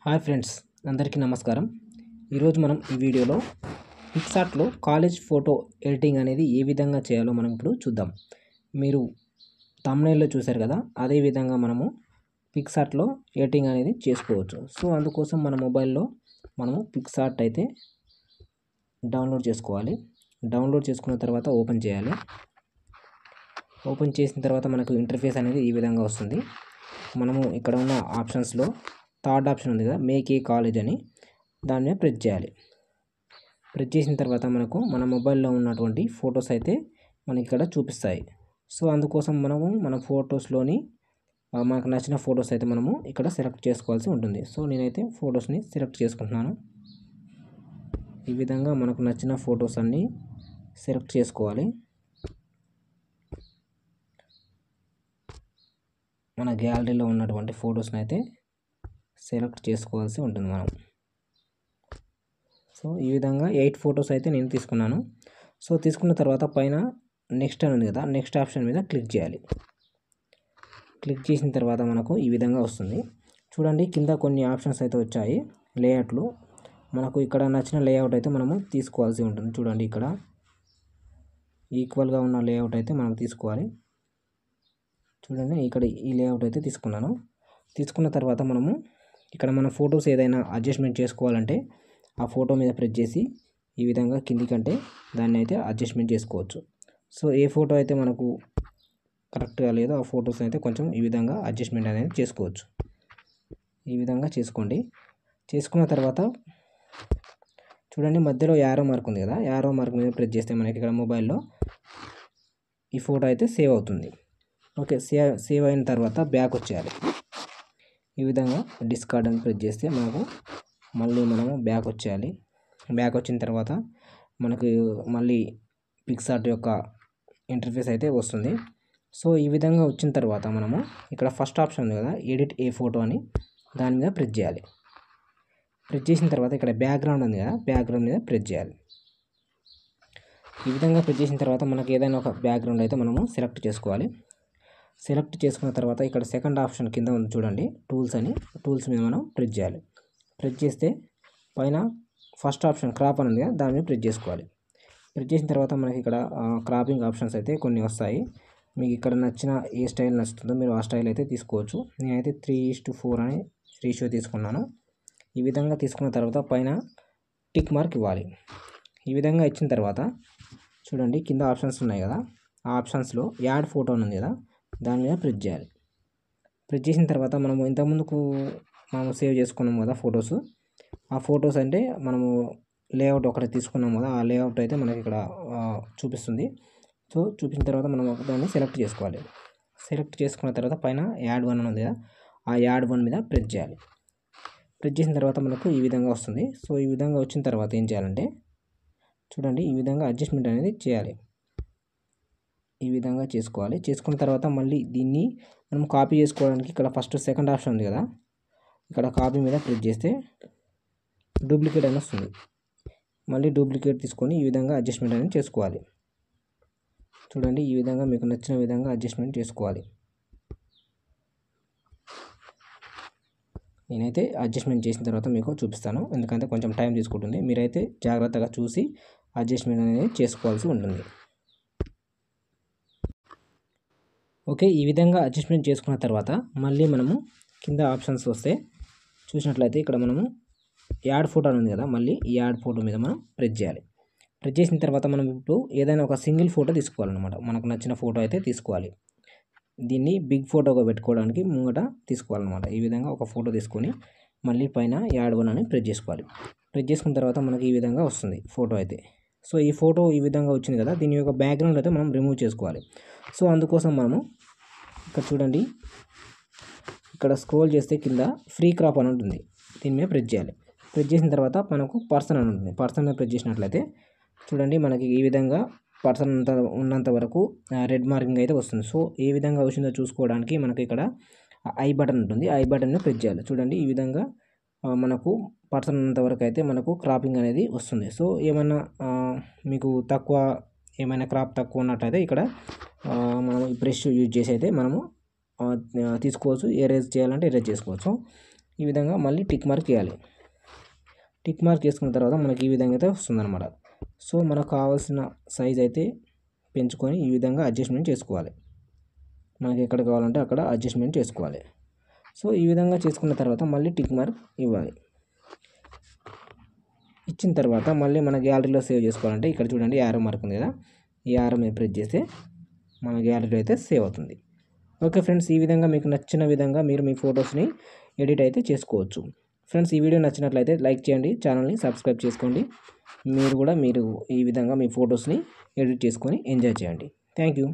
Hi friends, అందరికీ నమస్కారం. ఈరోజు మనం ఈ వీడియోలో పిక్సార్ట్లో కాలేజ్ ఫోటో ఎడిటింగ్ అనేది ఏ విధంగా చేయాలో మనం ఇప్పుడు చూద్దాం. మీరు థంబ్నెయిల్లో చూశారు కదా, అదే విధంగా మనము పిక్సార్ట్లో ఎడిటింగ్ అనేది చేసుకోవచ్చు. సో అందుకోసం మన మొబైల్లో మనము పిక్సార్ట్ అయితే డౌన్లోడ్ చేసుకోవాలి. డౌన్లోడ్ చేసుకున్న తర్వాత ఓపెన్ చేయాలి. ఓపెన్ చేసిన తర్వాత మనకు ఇంటర్ఫేస్ అనేది ఈ విధంగా వస్తుంది. మనము ఇక్కడ ఉన్న ఆప్షన్స్లో థర్డ్ ఆప్షన్ ఉంది కదా, మేక్ ఏ కాలేజ్ అని, దాని మీద ప్రెస్ చేయాలి. ప్రెస్ చేసిన తర్వాత మనకు మన మొబైల్లో ఉన్నటువంటి ఫొటోస్ అయితే మనకి ఇక్కడ చూపిస్తాయి. సో అందుకోసం మనము మన ఫొటోస్లోని మనకు నచ్చిన ఫొటోస్ అయితే మనము ఇక్కడ సెలెక్ట్ చేసుకోవాల్సి ఉంటుంది. సో నేనైతే ఫొటోస్ని సెలెక్ట్ చేసుకుంటున్నాను. ఈ విధంగా మనకు నచ్చిన ఫొటోస్ అన్నీ సెలెక్ట్ చేసుకోవాలి. మన గ్యాలరీలో ఉన్నటువంటి ఫొటోస్ని అయితే సెలెక్ట్ చేసుకోవాల్సి ఉంటుంది మనం. సో ఈ విధంగా 8 ఫొటోస్ అయితే నేను తీసుకున్నాను. సో తీసుకున్న తర్వాత పైన నెక్స్ట్ అని ఉంది కదా, నెక్స్ట్ ఆప్షన్ మీద క్లిక్ చేయాలి. క్లిక్ చేసిన తర్వాత మనకు ఈ విధంగా వస్తుంది. చూడండి, కింద కొన్ని ఆప్షన్స్ అయితే వచ్చాయి. లేఅవుట్లు మనకు ఇక్కడ నచ్చిన లేఅవుట్ అయితే మనము తీసుకోవాల్సి ఉంటుంది. చూడండి, ఇక్కడ ఈక్వల్గా ఉన్న లేఅవుట్ అయితే మనం తీసుకోవాలి. చూడండి, ఇక్కడ ఈ లేఅవుట్ అయితే తీసుకున్నాను. తీసుకున్న తర్వాత మనము ఇక్కడ మన ఫొటోస్ ఏదైనా అడ్జస్ట్మెంట్ చేసుకోవాలంటే ఆ ఫోటో మీద ప్రెస్ చేసి ఈ విధంగా కిందికంటే దాన్ని అయితే అడ్జస్ట్మెంట్ చేసుకోవచ్చు. సో ఏ ఫోటో అయితే మనకు కరెక్ట్గా లేదో ఆ ఫొటోస్ అయితే కొంచెం ఈ విధంగా అడ్జస్ట్మెంట్ అనేది చేసుకోవచ్చు. ఈ విధంగా చేసుకోండి. చేసుకున్న తర్వాత చూడండి, మధ్యలో యారో మార్క్ ఉంది కదా, యారో మార్క్ మీద ప్రెస్ చేస్తే మనకి ఇక్కడ మొబైల్లో ఈ ఫోటో అయితే సేవ్ అవుతుంది. ఓకే, సేవ్ అయిన తర్వాత బ్యాక్ వచ్చేయాలి. ఈ విధంగా డిస్కార్డ్ అని ప్రెస్ చేస్తే మనకు మళ్ళీ మనము బ్యాక్ వచ్చేయాలి. బ్యాక్ వచ్చిన తర్వాత మనకు మళ్ళీ పిక్సార్ట్ యొక్క ఇంటర్ఫేస్ అయితే వస్తుంది. సో ఈ విధంగా వచ్చిన తర్వాత మనము ఇక్కడ ఫస్ట్ ఆప్షన్ ఉంది కదా, ఎడిట్ ఏ ఫోటో అని, దాని మీద ప్రెస్ చేయాలి. ప్రెస్ చేసిన తర్వాత ఇక్కడ బ్యాక్గ్రౌండ్ ఉంది కదా, బ్యాక్గ్రౌండ్ మీద ప్రెస్ చేయాలి. ఈ విధంగా ప్రెస్ చేసిన తర్వాత మనకు ఏదైనా ఒక బ్యాక్గ్రౌండ్ అయితే మనము సెలెక్ట్ చేసుకోవాలి. సెలెక్ట్ చేసుకున్న తర్వాత ఇక్కడ సెకండ్ ఆప్షన్ కింద ఉంది చూడండి, టూల్స్ అని, టూల్స్ మీద మనం ప్రెస్ చేయాలి. ప్రెస్ చేస్తే పైన ఫస్ట్ ఆప్షన్ క్రాప్ అని ఉంది కదా, దాని మీద ప్రెస్ చేసుకోవాలి. ప్రెస్ చేసిన తర్వాత మనకి ఇక్కడ క్రాపింగ్ ఆప్షన్స్ అయితే కొన్ని వస్తాయి. మీకు ఇక్కడ నచ్చిన ఏ స్టైల్ నచ్చుతుందో మీరు ఆ స్టైల్ అయితే తీసుకోవచ్చు. నేనైతే 3:4 అని రేషియో తీసుకున్నాను. ఈ విధంగా తీసుకున్న తర్వాత పైన టిక్ మార్క్ ఇవ్వాలి. ఈ విధంగా ఇచ్చిన తర్వాత చూడండి, కింద ఆప్షన్స్ ఉన్నాయి కదా, ఆ ఆప్షన్స్లో యాడ్ ఫోటో ఉంది కదా, దాని మీద ప్రెస్ చేయాలి. ప్రెస్ చేసిన తర్వాత మనము ఇంతకుముందుకు మనం సేవ్ చేసుకున్నాం కదా ఫొటోస్, ఆ ఫొటోస్ అంటే మనము లేఅవుట్ ఒకటి తీసుకున్నాం కదా, ఆ లేఅవుట్ అయితే మనకి ఇక్కడ చూపిస్తుంది. సో చూపించిన తర్వాత మనం దాన్ని సెలెక్ట్ చేసుకోవాలి. సెలెక్ట్ చేసుకున్న తర్వాత పైన యాడ్ 1 అని ఉంది కదా, ఆ యాడ్ 1 మీద ప్రెస్ చేయాలి. ప్రెస్ చేసిన తర్వాత మనకు ఈ విధంగా వస్తుంది. సో ఈ విధంగా వచ్చిన తర్వాత ఏం చేయాలంటే చూడండి, ఈ విధంగా అడ్జస్ట్మెంట్ అనేది చేయాలి. ఈ విధంగా చేసుకోవాలి. చేసుకున్న తర్వాత మళ్ళీ దీన్ని మనం కాపీ చేసుకోవడానికి ఇక్కడ ఫస్ట్ సెకండ్ ఆప్షన్ ఉంది కదా, ఇక్కడ కాపీ మీద ప్రెస్ చేస్తే డూప్లికేట్ అని వస్తుంది. మళ్ళీ డూప్లికేట్ తీసుకొని ఈ విధంగా అడ్జస్ట్మెంట్ అనేది చేసుకోవాలి. చూడండి, ఈ విధంగా మీకు నచ్చిన విధంగా అడ్జస్ట్మెంట్ చేసుకోవాలి. నేనైతే అడ్జస్ట్మెంట్ చేసిన తర్వాత మీకు చూపిస్తాను, ఎందుకంటే కొంచెం టైం తీసుకుంటుంది. మీరైతే జాగ్రత్తగా చూసి అడ్జస్ట్మెంట్ అనేది చేసుకోవాల్సి ఉంటుంది. ఓకే, ఈ విధంగా అడ్జస్ట్మెంట్ చేసుకున్న తర్వాత మళ్ళీ మనము కింద ఆప్షన్స్ వస్తే చూసినట్లయితే ఇక్కడ మనము యాడ్ ఫోటో ఉంది కదా, మళ్ళీ ఈ యాడ్ ఫోటో మీద మనం ప్రెస్ చేయాలి. ప్రెస్ చేసిన తర్వాత మనం ఇప్పుడు ఏదైనా ఒక సింగిల్ ఫోటో తీసుకోవాలన్నమాట. మనకు నచ్చిన ఫోటో అయితే తీసుకోవాలి. దీన్ని బిగ్ ఫోటోగా పెట్టుకోవడానికి ముంగట తీసుకోవాలన్నమాట. ఈ విధంగా ఒక ఫోటో తీసుకొని మళ్ళీ పైన యాడ్ 1 అని ప్రెస్ చేసుకోవాలి. ప్రెస్ చేసుకున్న తర్వాత మనకి ఈ విధంగా వస్తుంది ఫోటో అయితే. సో ఈ ఫోటో ఈ విధంగా వచ్చింది కదా, దీని యొక్క బ్యాక్గ్రౌండ్ అయితే మనం రిమూవ్ చేసుకోవాలి. సో అందుకోసం మనము ఇక్కడ చూడండి, ఇక్కడ స్క్రోల్ చేస్తే కింద ఫ్రీ క్రాప్ అని ఉంటుంది, దీని మీద ప్రెస్ చేయాలి. ప్రెస్ చేసిన తర్వాత మనకు పర్సన్ అని ఉంటుంది. పర్సన్ మీద ప్రెస్ చేసినట్లయితే చూడండి, మనకి ఈ విధంగా పర్సన్ ఉన్నంత వరకు రెడ్ మార్కింగ్ అయితే వస్తుంది. సో ఏ విధంగా వచ్చిందో చూసుకోవడానికి మనకి ఇక్కడ ఐ బటన్ ఉంటుంది, ఐ బటన్ మీద ప్రెస్ చేయాలి. చూడండి, ఈ విధంగా మనకు పర్సన్ ఉన్నంత వరకు అయితే మనకు క్రాపింగ్ అనేది వస్తుంది. సో ఏమైనా మీకు తక్కువ ఏమైనా క్రాప్ తక్కువ ఉన్నట్టయితే ఇక్కడ మనం బ్రష్ యూజ్ చేసి అయితే మనము తీసుకోవచ్చు. ఎరేజ్ చేయాలంటే ఎరేజ్ చేసుకోవచ్చు. ఈ విధంగా మళ్ళీ టిక్ మార్క్ చేయాలి. టిక్ మార్క్ చేసుకున్న తర్వాత మనకి ఈ విధంగా అయితే వస్తుందన్నమాట. సో మనకు కావాల్సిన సైజ్ అయితే పెంచుకొని ఈ విధంగా అడ్జస్ట్మెంట్ చేసుకోవాలి. మనకి ఎక్కడ కావాలంటే అక్కడ అడ్జస్ట్మెంట్ చేసుకోవాలి. సో ఈ విధంగా చేసుకున్న తర్వాత మళ్ళీ టిక్ మార్క్ ఇవ్వాలి. ఇచ్చిన తర్వాత మళ్ళీ మన గ్యాలరీలో సేవ్ చేసుకోవాలంటే ఇక్కడ చూడండి యారో మార్క్ ఉంది కదా, ఈ యారో మీద ప్రెస్ చేస్తే మన గ్యాలరీలో అయితే సేవ్ అవుతుంది. ఓకే ఫ్రెండ్స్, ఈ విధంగా మీకు నచ్చిన విధంగా మీరు మీ ఫొటోస్ని ఎడిట్ అయితే చేసుకోవచ్చు. ఫ్రెండ్స్, ఈ వీడియో నచ్చినట్లయితే లైక్ చేయండి, ఛానల్ని సబ్స్క్రైబ్ చేసుకోండి. మీరు ఈ విధంగా మీ ఫొటోస్ని ఎడిట్ చేసుకొని ఎంజాయ్ చేయండి. Thank you.